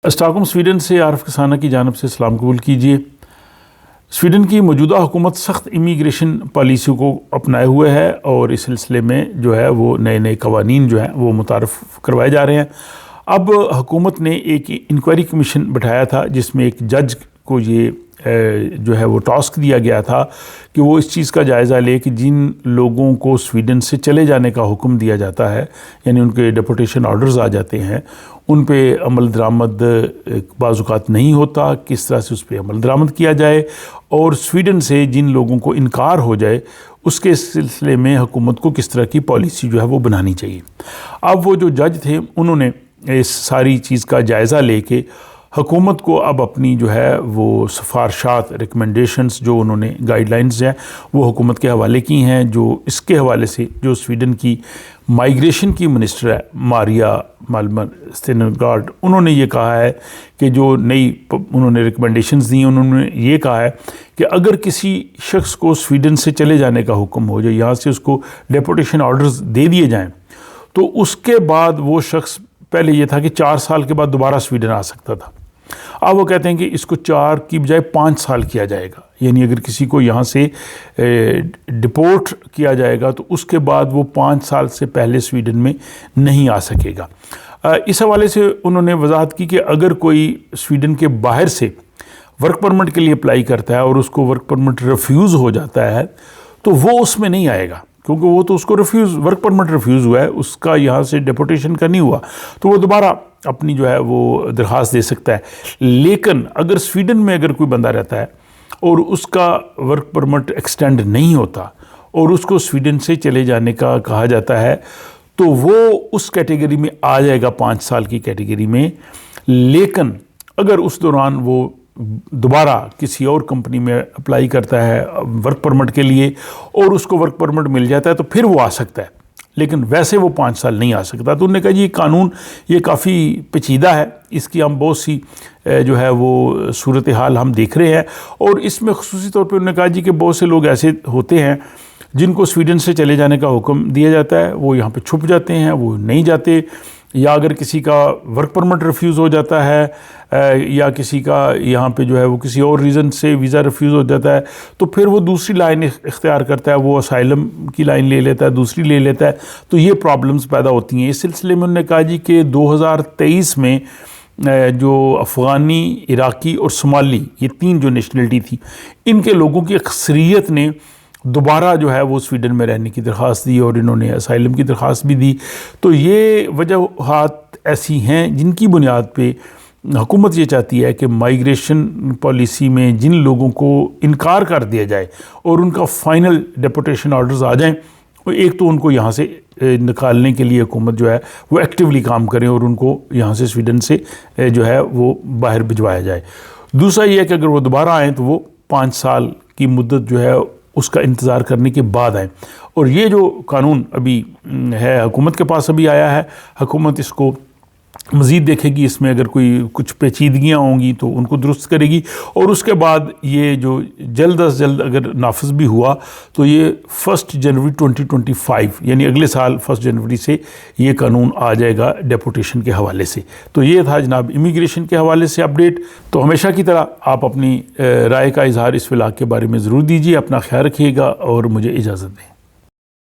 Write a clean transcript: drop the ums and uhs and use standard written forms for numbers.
اسٹاکہولم Sweden سے عارف کسانہ کی جانب سے سلام قبول کیجیے۔ سویڈن کی موجودہ حکومت سخت امیگریشن پالیسیوں کو اپنائے ہوئے ہے اور اس سلسلے میں جو ہے وہ نئے قوانین جو ہیں وہ متعارف کروائے جا رہے ہیں۔ اب حکومت نے ایک انکوائری کمیشن بٹھایا تھا جس میں ایک جج کو یہ جو ہے وہ ٹاسک دیا گیا تھا کہ وہ اس چیز کا جائزہ لے کہ جن لوگوں کو سویڈن سے چلے جانے کا حکم دیا جاتا ہے، یعنی ان کے ڈیپورٹیشن آرڈرز آ جاتے ہیں، ان پہ عمل درآمد بعض اوقات نہیں ہوتا، کس طرح سے اس پہ عمل درآمد کیا جائے، اور سویڈن سے جن لوگوں کو انکار ہو جائے اس کے سلسلے میں حکومت کو کس طرح کی پالیسی جو ہے وہ بنانی چاہیے۔ اب وہ جو جج تھے انہوں نے اس ساری چیز کا جائزہ لے کے حکومت کو اب اپنی جو ہے وہ سفارشات، ریکمنڈیشنز جو انہوں نے گائیڈ لائنز ہیں وہ حکومت کے حوالے کی ہیں، جو اس کے حوالے سے جو سویڈن کی مائیگریشن کی منسٹر ہے ماریا مالمر اسٹینرگارڈ، انہوں نے یہ کہا ہے کہ جو نئی انہوں نے ریکمنڈیشنز دی، انہوں نے یہ کہا ہے کہ اگر کسی شخص کو سویڈن سے چلے جانے کا حکم ہو جائے، یہاں سے اس کو ڈیپورٹیشن آرڈرز دے دیے جائیں، تو اس کے بعد وہ شخص، پہلے یہ تھا کہ 4 سال کے بعد دوبارہ سویڈن آ سکتا تھا، اب وہ کہتے ہیں کہ اس کو 4 کی بجائے 5 سال کیا جائے گا، یعنی اگر کسی کو یہاں سے ڈپورٹ کیا جائے گا تو اس کے بعد وہ 5 سال سے پہلے سویڈن میں نہیں آ سکے گا۔ اس حوالے سے انہوں نے وضاحت کی کہ اگر کوئی سویڈن کے باہر سے ورک پرمٹ کے لیے اپلائی کرتا ہے اور اس کو ورک پرمٹ ریفیوز ہو جاتا ہے تو وہ اس میں نہیں آئے گا، کیونکہ وہ تو اس کو ورک پرمٹ ریفیوز ہوا ہے، اس کا یہاں سے ڈیپورٹیشن کا نہیں ہوا، تو وہ دوبارہ اپنی جو ہے وہ درخواست دے سکتا ہے۔ لیکن اگر سویڈن میں اگر کوئی بندہ رہتا ہے اور اس کا ورک پرمٹ ایکسٹینڈ نہیں ہوتا اور اس کو سویڈن سے چلے جانے کا کہا جاتا ہے تو وہ اس کیٹیگری میں آ جائے گا، 5 سال کی کیٹیگری میں۔ لیکن اگر اس دوران وہ دوبارہ کسی اور کمپنی میں اپلائی کرتا ہے ورک پرمٹ کے لیے اور اس کو ورک پرمٹ مل جاتا ہے تو پھر وہ آ سکتا ہے، لیکن ویسے وہ 5 سال نہیں آ سکتا۔ تو انہوں نے کہا جی یہ قانون یہ کافی پیچیدہ ہے، اس کی ہم بہت سی جو ہے وہ صورتحال ہم دیکھ رہے ہیں، اور اس میں خصوصی طور پہ انہوں نے کہا جی کہ بہت سے لوگ ایسے ہوتے ہیں جن کو سویڈن سے چلے جانے کا حکم دیا جاتا ہے، وہ یہاں پہ چھپ جاتے ہیں، وہ نہیں جاتے، یا اگر کسی کا ورک پرمٹ ریفیوز ہو جاتا ہے یا کسی کا یہاں پہ جو ہے وہ کسی اور ریزن سے ویزا ریفیوز ہو جاتا ہے تو پھر وہ دوسری لائن اختیار کرتا ہے، وہ اسائلم کی لائن لے لیتا ہے، دوسری لے لیتا ہے، تو یہ پرابلمز پیدا ہوتی ہیں۔ اس سلسلے میں انہوں نے کہا جی کہ 2023 میں جو افغانی، عراقی اور صومالی، یہ 3 جو نیشنلٹی تھی، ان کے لوگوں کی اکثریت نے دوبارہ جو ہے وہ سویڈن میں رہنے کی درخواست دی اور انہوں نے اسائلم کی درخواست بھی دی۔ تو یہ وجوہات ایسی ہیں جن کی بنیاد پہ حکومت یہ چاہتی ہے کہ مائیگریشن پالیسی میں جن لوگوں کو انکار کر دیا جائے اور ان کا فائنل ڈیپورٹیشن آرڈرز آ جائیں، ایک تو ان کو یہاں سے نکالنے کے لیے حکومت جو ہے وہ ایکٹیولی کام کریں اور ان کو یہاں سے سویڈن سے جو ہے وہ باہر بھجوایا جائے۔ دوسرا یہ ہے کہ اگر وہ دوبارہ آئیں تو وہ 5 سال کی مدت جو ہے اس کا انتظار کرنے کے بعد آئیں، اور یہ جو قانون ابھی ہے حکومت کے پاس ابھی آیا ہے، حکومت اس کو مزید دیکھے گی، اس میں اگر کوئی کچھ پیچیدگیاں ہوں گی تو ان کو درست کرے گی، اور اس کے بعد یہ جو جلد از جلد اگر نافذ بھی ہوا تو یہ 1 جنوری 2025 یعنی اگلے سال 1 جنوری سے یہ قانون آ جائے گا ڈیپورٹیشن کے حوالے سے۔ تو یہ تھا جناب امیگریشن کے حوالے سے اپڈیٹ۔ تو ہمیشہ کی طرح آپ اپنی رائے کا اظہار اس ولاگ کے بارے میں ضرور دیجیے، اپنا خیال رکھیے گا اور مجھے اجازت دیں۔